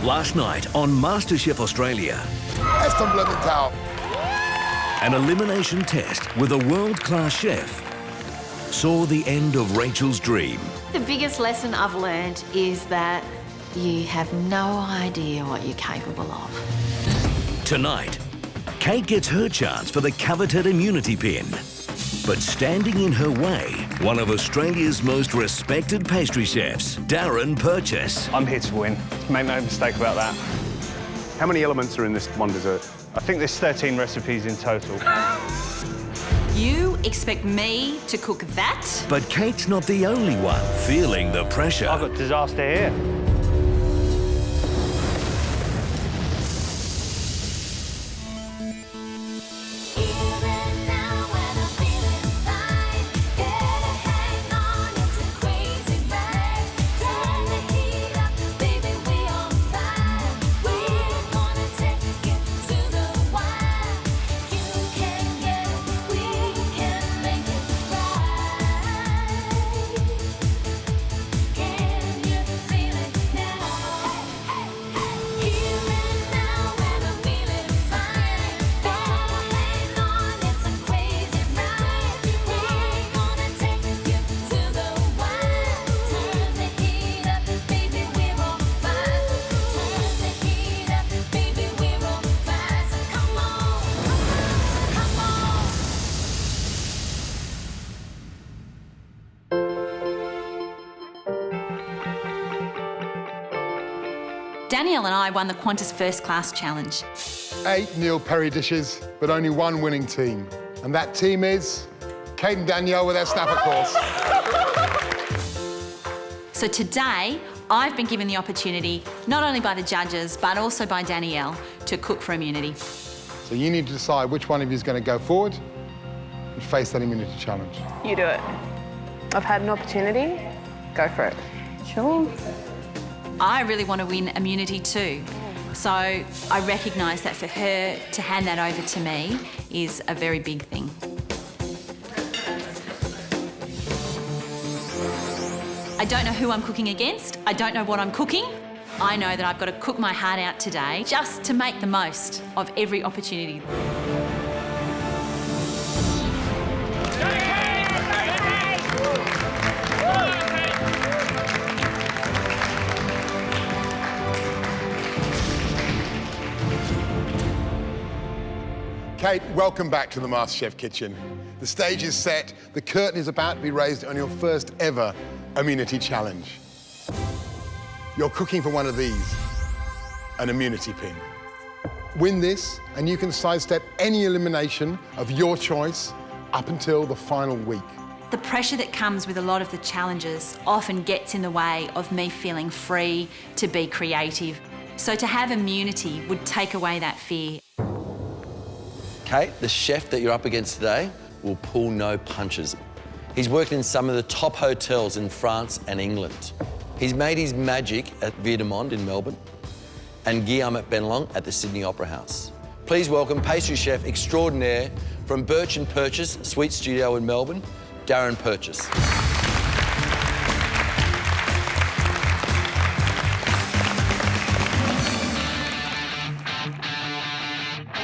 Last night on MasterChef Australia, an elimination test with a world-class chef saw the end of Rachel's dream. The biggest lesson I've learned is that you have no idea what you're capable of. Tonight, Kate gets her chance for the coveted immunity pin. But standing in her way, one of Australia's most respected pastry chefs, Darren Purchas. I'm here to win. Make no mistake about that. How many elements are in this one dessert? I think there's 13 recipes in total. You expect me to cook that? But Kate's not the only one feeling the pressure. I've got disaster here. Danielle and I won the Qantas First Class Challenge. 8 Neil Perry dishes, but only one winning team. And that team is Kate and Danielle with their snapper course. So today, I've been given the opportunity, not only by the judges, but also by Danielle, to cook for immunity. So you need to decide which one of you is going to go forward and face that immunity challenge. You do it. I've had an opportunity, go for it. Sure. I really want to win immunity too. So I recognise that for her to hand that over to me is a very big thing. I don't know who I'm cooking against. I don't know what I'm cooking. I know that I've got to cook my heart out today just to make the most of every opportunity. Kate, welcome back to the MasterChef kitchen. The stage is set, the curtain is about to be raised on your first ever immunity challenge. You're cooking for one of these, an immunity pin. Win this, and you can sidestep any elimination of your choice up until the final week. The pressure that comes with a lot of the challenges often gets in the way of me feeling free to be creative. So to have immunity would take away that fear. Kate, the chef that you're up against today will pull no punches. He's worked in some of the top hotels in France and England. He's made his magic at Via du Monde in Melbourne and Guillaume at Benelong at the Sydney Opera House. Please welcome pastry chef extraordinaire from Purchas Sweet Studio in Melbourne, Darren Purchas.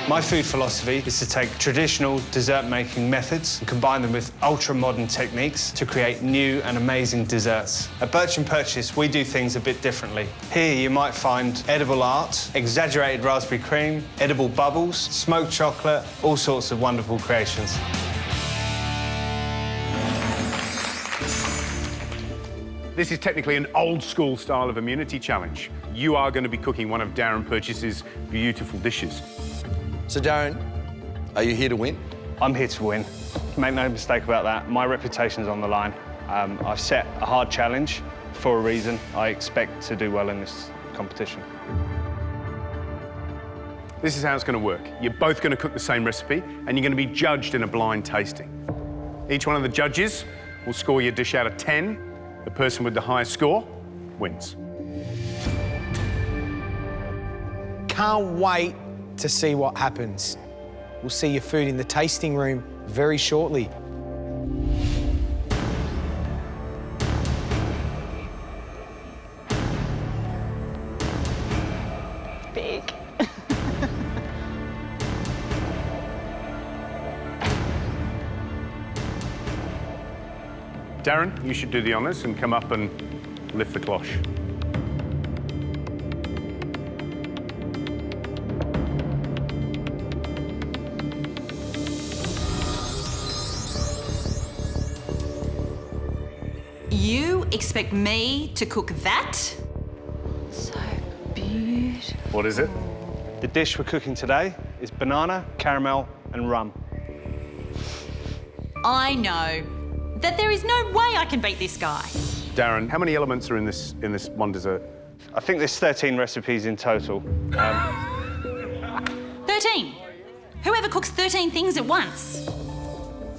My food philosophy is to take traditional dessert-making methods and combine them with ultra-modern techniques to create new and amazing desserts. At Purchas, we do things a bit differently. Here you might find edible art, exaggerated raspberry cream, edible bubbles, smoked chocolate, all sorts of wonderful creations. This is technically an old-school style of immunity challenge. You are going to be cooking one of Darren Purchas's beautiful dishes. So, Darren, are you here to win? I'm here to win. Make no mistake about that. My reputation's on the line. I've set a hard challenge for a reason. I expect to do well in this competition. This is how it's going to work. You're both going to cook the same recipe, and you're going to be judged in a blind tasting. Each one of the judges will score your dish out of 10. The person with the highest score wins. Can't wait to see what happens. We'll see your food in the tasting room very shortly. big. Darren, you should do the honours and come up and lift the cloche. You expect me to cook that? So beautiful. What is it? The dish we're cooking today is banana, caramel and rum. I know that there is no way I can beat this guy. Darren, how many elements are in this one dessert? I think there's 13 recipes in total. 13. Whoever cooks 13 things at once?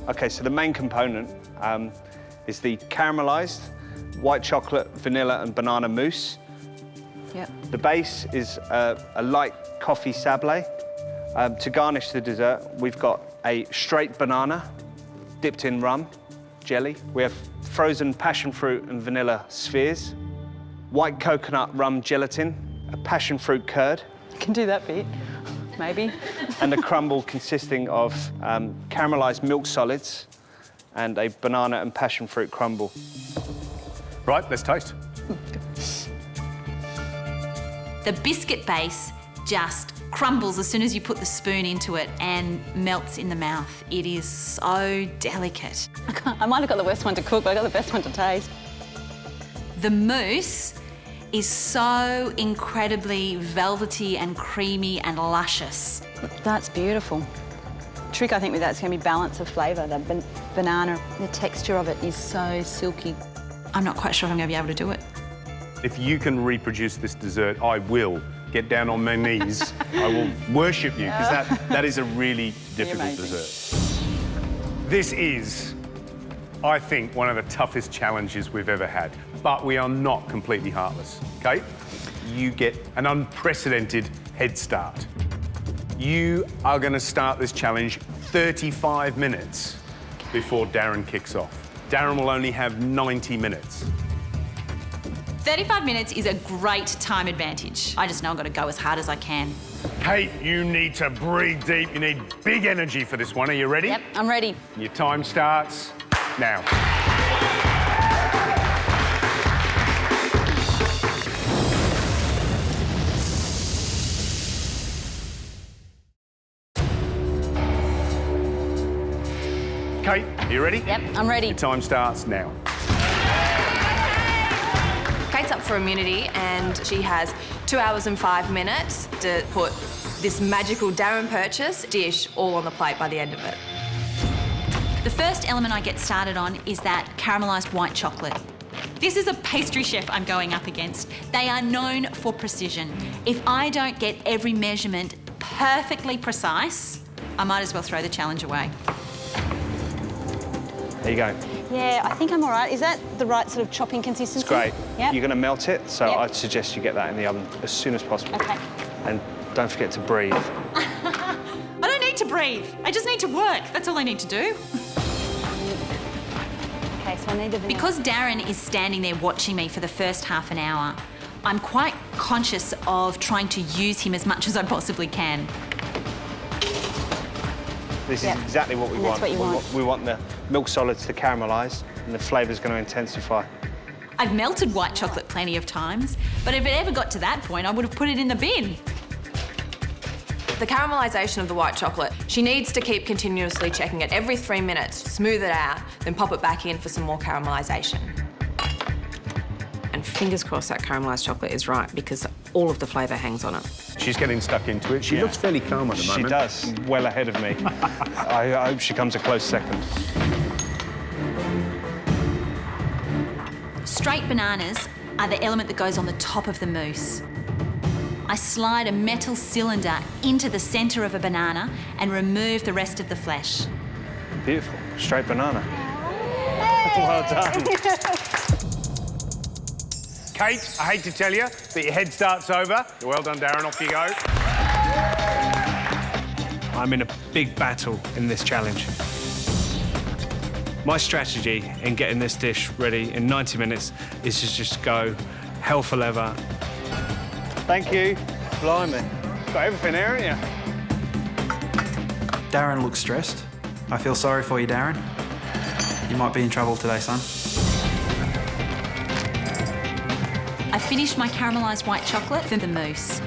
OK, so the main component is the caramelized white chocolate, vanilla and banana mousse. Yep. The base is a light coffee sablé. To garnish the dessert, we've got a straight banana dipped in rum jelly. We have frozen passion fruit and vanilla spheres, white coconut rum gelatin, a passion fruit curd. I can do that bit, maybe. And a crumble consisting of caramelized milk solids and a banana and passion fruit crumble. Right, let's taste. The biscuit base just crumbles as soon as you put the spoon into it and melts in the mouth. It is so delicate. I might have got the worst one to cook, but I got the best one to taste. The mousse is so incredibly velvety and creamy and luscious. That's beautiful. Trick, I think, with that is going to be balance of flavour. The banana, the texture of it is so silky. I'm not quite sure if I'm going to be able to do it. If you can reproduce this dessert, I will get down on my knees. I will worship you, because that is a really difficult dessert. This is, I think, one of the toughest challenges we've ever had. But we are not completely heartless, OK? You get an unprecedented head start. You are going to start this challenge 35 minutes before Darren kicks off. Darren will only have 90 minutes. 35 minutes is a great time advantage. I just know I've got to go as hard as I can. Kate, you need to breathe deep. You need big energy for this one. Are you ready? Yep, I'm ready. Your time starts now. Kate, are you ready? Yep, I'm ready. Your time starts now. Kate's up for immunity and she has 2 hours and 5 minutes to put this magical Darren Purchas dish all on the plate by the end of it. The first element I get started on is that caramelised white chocolate. This is a pastry chef I'm going up against. They are known for precision. If I don't get every measurement perfectly precise, I might as well throw the challenge away. There you go. Yeah, I think I'm all right. Is that the right sort of chopping consistency? It's great. Yep. You're going to melt it, so Yep. I'd suggest you get that in the oven as soon as possible. OK. And don't forget to breathe. I don't need to breathe. I just need to work. That's all I need to do. OK, so I need the vanilla. Because Darren is standing there watching me for the first half an hour, I'm quite conscious of trying to use him as much as I possibly can. This Yep. is exactly what we And want. that's what you want. We want the milk solids to caramelise and the flavour's going to intensify. I've melted white chocolate plenty of times, but if it ever got to that point, I would have put it in the bin. The caramelisation of the white chocolate, she needs to keep continuously checking it every 3 minutes, smooth it out, then pop it back in for some more caramelisation. And fingers crossed that caramelised chocolate is right because all of the flavour hangs on it. She's getting stuck into it. She looks fairly calm at the moment. She does, well ahead of me. I hope she comes a close second. Straight bananas are the element that goes on the top of the mousse. I slide a metal cylinder into the centre of a banana and remove the rest of the flesh. Beautiful, straight banana. Well done. Kate, I hate to tell you, but your head start's over. Well done, Darren. Off you go. I'm in a big battle in this challenge. My strategy in getting this dish ready in 90 minutes is to just go hell for leather. Thank you. Blimey. Got everything there, haven't you? Darren looks stressed. I feel sorry for you, Darren. You might be in trouble today, son. I finish my caramelised white chocolate for the mousse.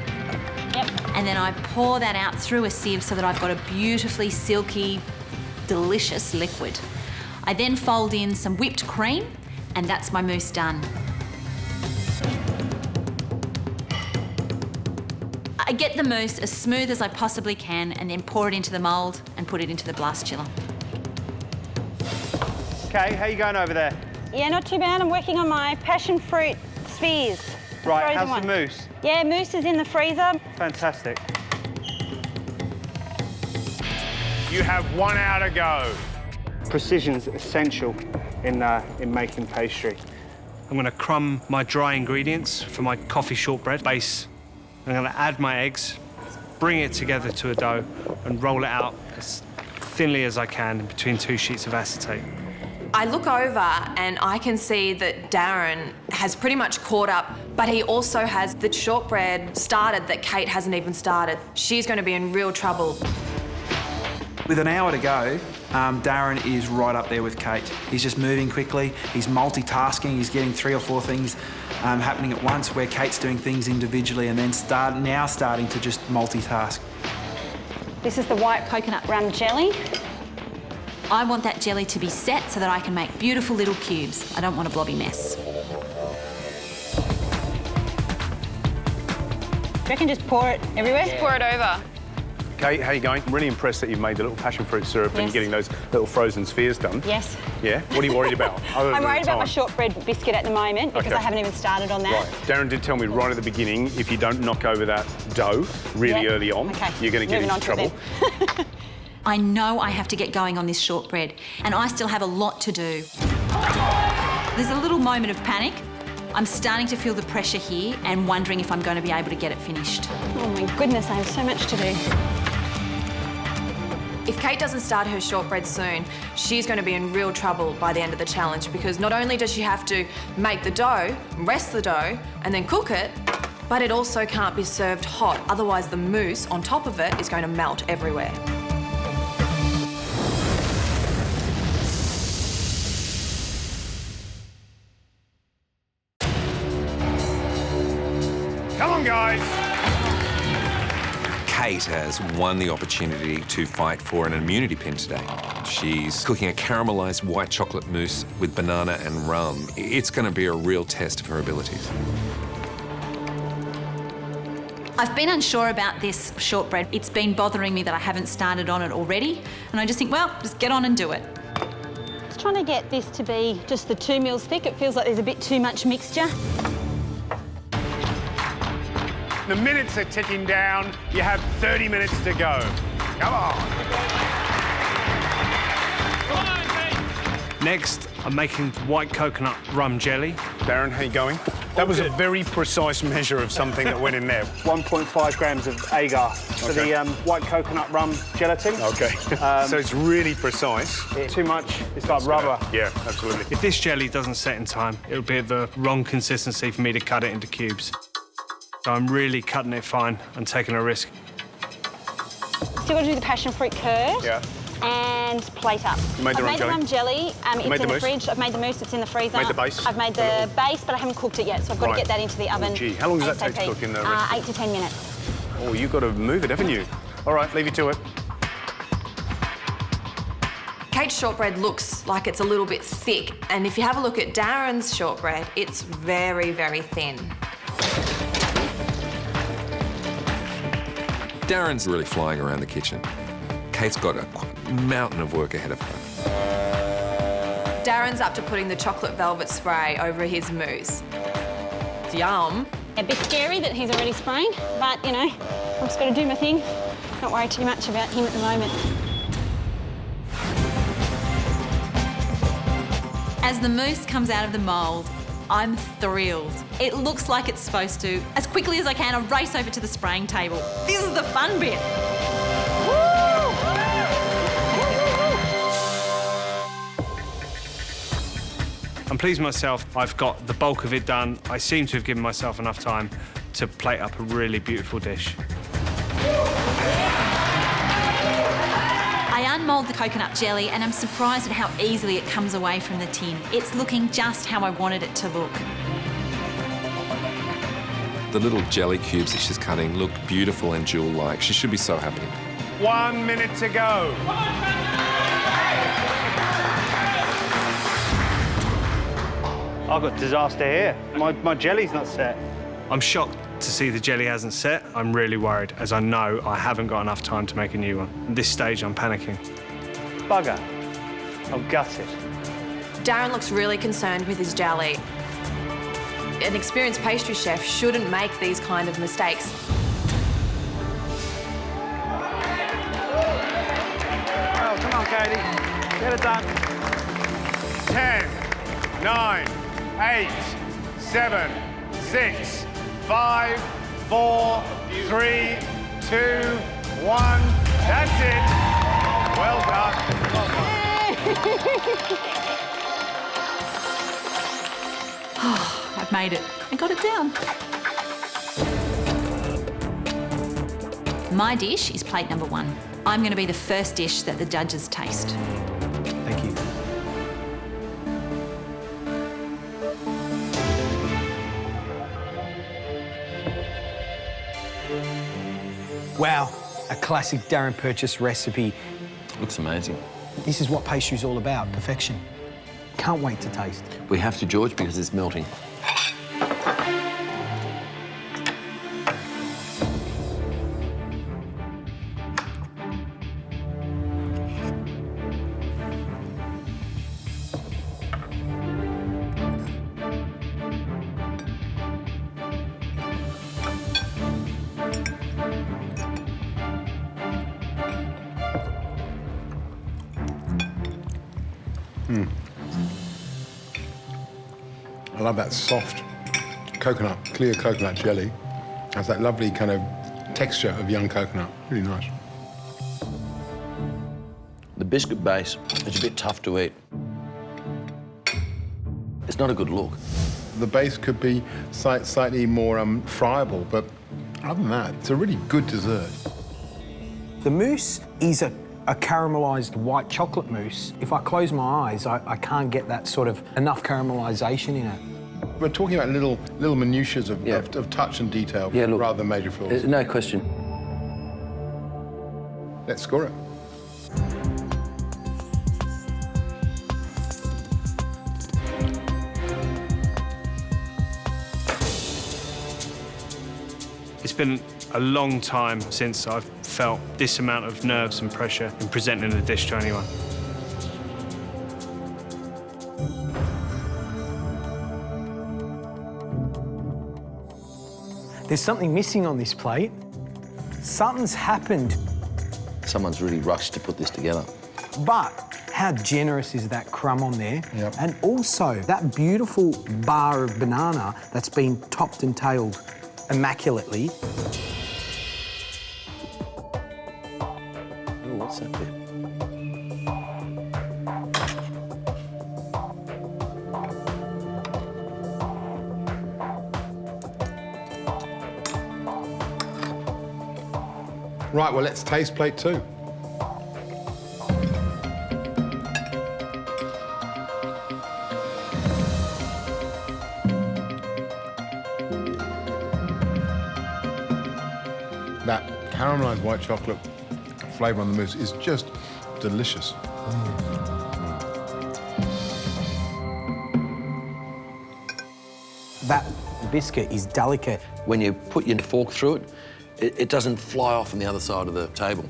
Yep. And then I pour that out through a sieve so that I've got a beautifully silky, delicious liquid. I then fold in some whipped cream, and that's my mousse done. I get the mousse as smooth as I possibly can and then pour it into the mould and put it into the blast chiller. Okay, how you going over there? Yeah, not too bad. I'm working on my passionfruit spheres. Right, Frozen how's the mousse? Yeah, mousse is in the freezer. Fantastic. You have 1 hour to go. Precision's essential in making pastry. I'm going to crumb my dry ingredients for my coffee shortbread base. I'm going to add my eggs, bring it together to a dough, and roll it out as thinly as I can in between 2 sheets of acetate. I look over and I can see that Darren has pretty much caught up, but he also has the shortbread started that Kate hasn't even started. She's going to be in real trouble. With an hour to go, Darren is right up there with Kate. He's just moving quickly, he's multitasking, he's getting 3 or 4 things happening at once, where Kate's doing things individually and then starting to just multitask. This is the white coconut rum jelly. I want that jelly to be set so that I can make beautiful little cubes. I don't want a blobby mess. Do you reckon just pour it everywhere? Just pour it over. Kate, how you going? I'm really impressed that you've made the little passion fruit syrup and Yes. you're getting those little frozen spheres done. Yes. Yeah? What are you worried about? I'm worried about my shortbread biscuit at the moment because Okay. I haven't even started on that. Right. Darren did tell me right at the beginning, if you don't knock over that dough really Yep. early on, Okay. you're going to get Moving into on to it trouble. then. I know I have to get going on this shortbread, and I still have a lot to do. There's a little moment of panic. I'm starting to feel the pressure here and wondering if I'm going to be able to get it finished. Oh my goodness, I have so much to do. If Kate doesn't start her shortbread soon, she's going to be in real trouble by the end of the challenge, because not only does she have to make the dough, rest the dough, and then cook it, but it also can't be served hot. Otherwise, the mousse on top of it is going to melt everywhere. Come on, guys. Kate has won the opportunity to fight for an immunity pin today. She's cooking a caramelised white chocolate mousse with banana and rum. It's going to be a real test of her abilities. I've been unsure about this shortbread. It's been bothering me that I haven't started on it already, and I just think, well, just get on and do it. Just trying to get this to be just the 2 mils thick. It feels like there's a bit too much mixture. The minutes are ticking down. You have 30 minutes to go. Come on. Next, I'm making white coconut rum jelly. Darren, how you going? That was a very precise measure of something that went in there. 1.5 grams of agar for Okay. the white coconut rum gelatin. Okay. So it's really precise. Too much, it's like rubber. Yeah, absolutely. If this jelly doesn't set in time, it'll be at the wrong consistency for me to cut it into cubes. So I'm really cutting it fine and taking a risk. Still got to do the passion fruit curd. Yeah. And plate up. You made the I've rum made jelly? the rum jelly. It's made in the the mousse? fridge. I've made the mousse. It's in the freezer. Made the base? I've made the base, but I haven't cooked it yet, so I've got Right. to get that into the oven. Oh, gee, how long does that take to ASAP. cook in the 8 to 10 minutes. Oh, you've got to move it, haven't you? All right, leave you to it. Kate's shortbread looks like it's a little bit thick, and if you have a look at Darren's shortbread, it's very, very thin. Darren's really flying around the kitchen. Kate's got a mountain of work ahead of her. Darren's up to putting the chocolate velvet spray over his mousse. Yum. A bit scary that he's already spraying, but, you know, I've just got to do my thing. Not worry too much about him at the moment. As the mousse comes out of the mould, I'm thrilled. It looks like it's supposed to. As quickly as I can, I race over to the spraying table. This is the fun bit. I'm pleased with myself. I've got the bulk of it done. I seem to have given myself enough time to plate up a really beautiful dish. I unmould the coconut jelly and I'm surprised at how easily it comes away from the tin. It's looking just how I wanted it to look. The little jelly cubes that she's cutting look beautiful and jewel-like. She should be so happy. 1 minute to go. I've got disaster here. My jelly's not set. I'm shocked to see the jelly hasn't set. I'm really worried, as I know I haven't got enough time to make a new one. At this stage, I'm panicking. Bugger. I'm gutted. Darren looks really concerned with his jelly. An experienced pastry chef shouldn't make these kind of mistakes. Oh, come on, Katie. Get it done. 10, 9, 8, 7, 6, 5, 4, 3, 2, 1. That's it. Well done. Well done. I've made it. I got it down. My dish is plate number 1. I'm going to be the first dish that the judges taste. Thank you. Wow, a classic Darren Purchas recipe. Looks amazing. This is what pastry's all about, perfection. Can't wait to taste. We have to, George, because it's melting. I love that soft coconut, clear coconut jelly. Has that lovely kind of texture of young coconut. Really nice. The biscuit base is a bit tough to eat. It's not a good look. The base could be slightly more friable, but other than that, it's a really good dessert. The mousse is a caramelized white chocolate mousse. If I close my eyes, I can't get that sort of enough caramelization in it. We're talking about little minutiae of touch and detail rather than major flaws. No question. Let's score it. It's been a long time since I've felt this amount of nerves and pressure in presenting a dish to anyone. There's something missing on this plate. Something's happened. Someone's really rushed to put this together. But how generous is that crumb on there? Yep. And also that beautiful bar of banana that's been topped and tailed immaculately. Ooh, what's that bit? Right, well, let's taste plate 2. That caramelised white chocolate flavour on the mousse is just delicious. That biscuit is delicate. When you put your fork through it, it doesn't fly off on the other side of the table.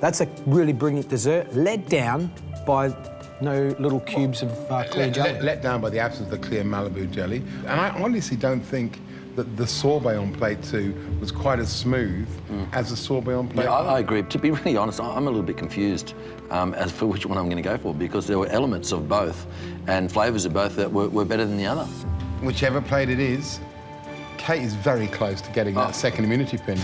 That's a really brilliant dessert, let down by no little cubes of clear jelly. Let down by the absence of the clear Malibu jelly. And I honestly don't think that the sorbet on plate 2 was quite as smooth as the sorbet on plate 1. I agree. To be really honest, I'm a little bit confused as for which one I'm going to go for, because there were elements of both and flavours of both that were better than the other. Whichever plate it is, Kate is very close to getting that second immunity pin.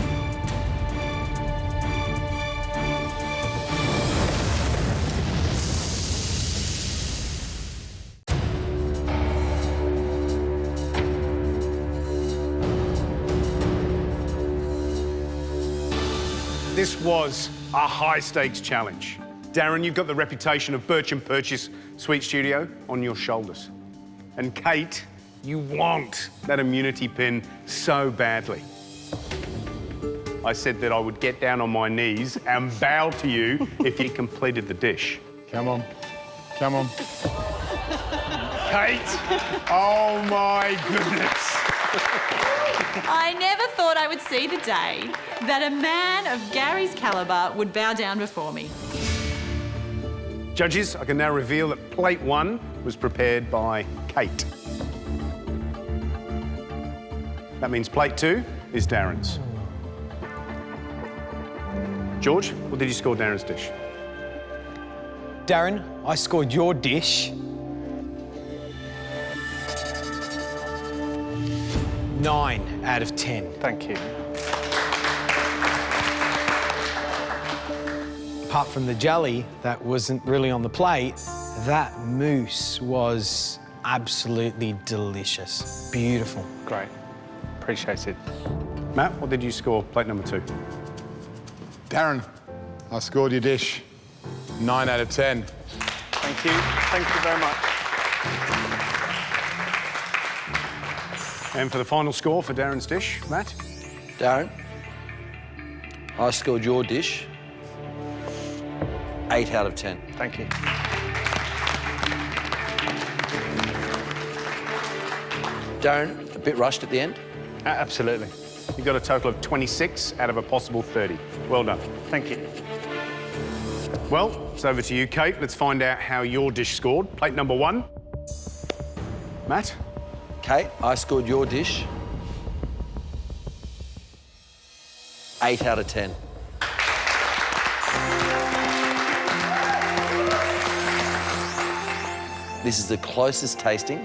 this was a high-stakes challenge. Darren, you've got the reputation of Darren Purchas Sweet Studio on your shoulders. And Kate, you want that immunity pin so badly. I said that I would get down on my knees and bow to you if you completed the dish. Come on. Come on. Kate, oh my goodness. I never thought I would see the day that a man of Gary's calibre would bow down before me. Judges, I can now reveal that plate 1 was prepared by Kate. That means plate 2 is Darren's. George, what did you score Darren's dish? Darren, I scored your dish 9 out of 10. Thank you. Apart from the jelly that wasn't really on the plate, that mousse was absolutely delicious. Beautiful. Great. Appreciate it. Matt, what did you score plate number 2? Darren, I scored your dish 9 out of 10. Thank you. Thank you very much. And for the final score for Darren's dish, Matt? Darren, I scored your dish 8 out of 10. Thank you. Darren, a bit rushed at the end? Absolutely. You got a total of 26 out of a possible 30. Well done. Thank you. Well, it's over to you, Kate. Let's find out how your dish scored. Plate number 1. Matt? Kate, I scored your dish 8 out of 10. This is the closest tasting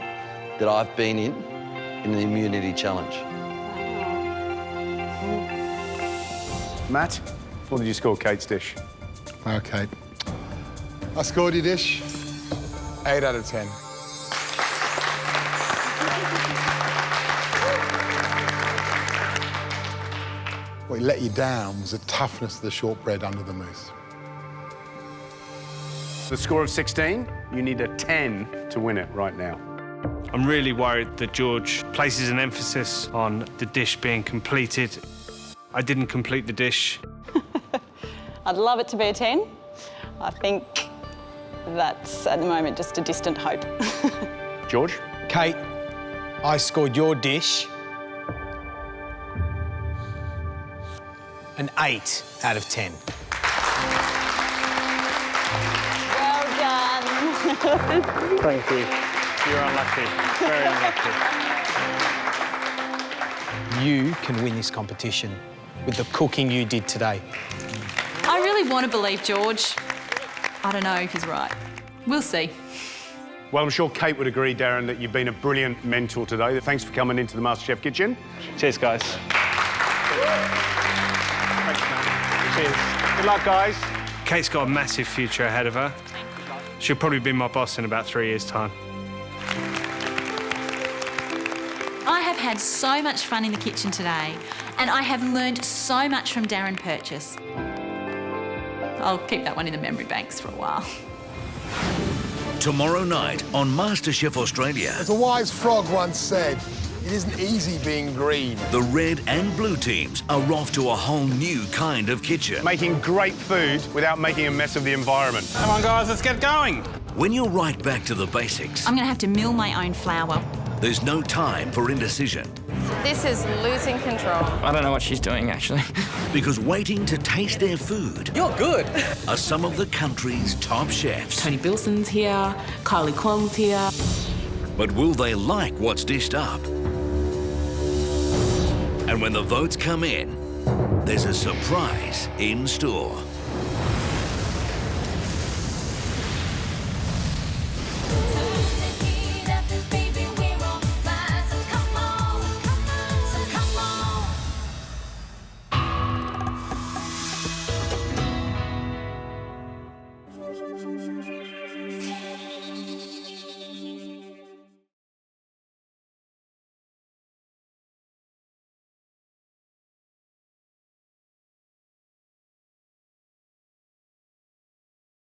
that I've been in the immunity challenge. Matt, what did you score Kate's dish? OK. I scored your dish 8 out of 10. What let you down was the toughness of the shortbread under the mousse. The score of 16, you need a 10 to win it right now. I'm really worried that George places an emphasis on the dish being completed. I didn't complete the dish. I'd love it to be a 10. I think that's, at the moment, just a distant hope. George? Kate, I scored your dish an 8 out of 10. Well done. Thank you. You're unlucky. Very unlucky. You can win this competition with the cooking you did today. I really want to believe George. I don't know if he's right. We'll see. Well, I'm sure Kate would agree, Darren, that you've been a brilliant mentor today. Thanks for coming into the MasterChef kitchen. Cheers, guys. Thanks, man. Cheers. Good luck, guys. Kate's got a massive future ahead of her. She'll probably be my boss in about 3 years' time. I have had so much fun in the kitchen today, and I have learned so much from Darren Purchas. I'll keep that one in the memory banks for a while. Tomorrow night on MasterChef Australia. As a wise frog once said, it isn't easy being green. The red and blue teams are off to a whole new kind of kitchen. Making great food without making a mess of the environment. Come on, guys, let's get going. When you're right back to the basics, I'm going to have to mill my own flour. there's no time for indecision. This is losing control. I don't know what she's doing, actually. Because waiting to taste their food You're good. are some of the country's top chefs. Tony Bilson's here, Kylie Kwong's here. But will they like what's dished up? And when the votes come in, there's a surprise in store.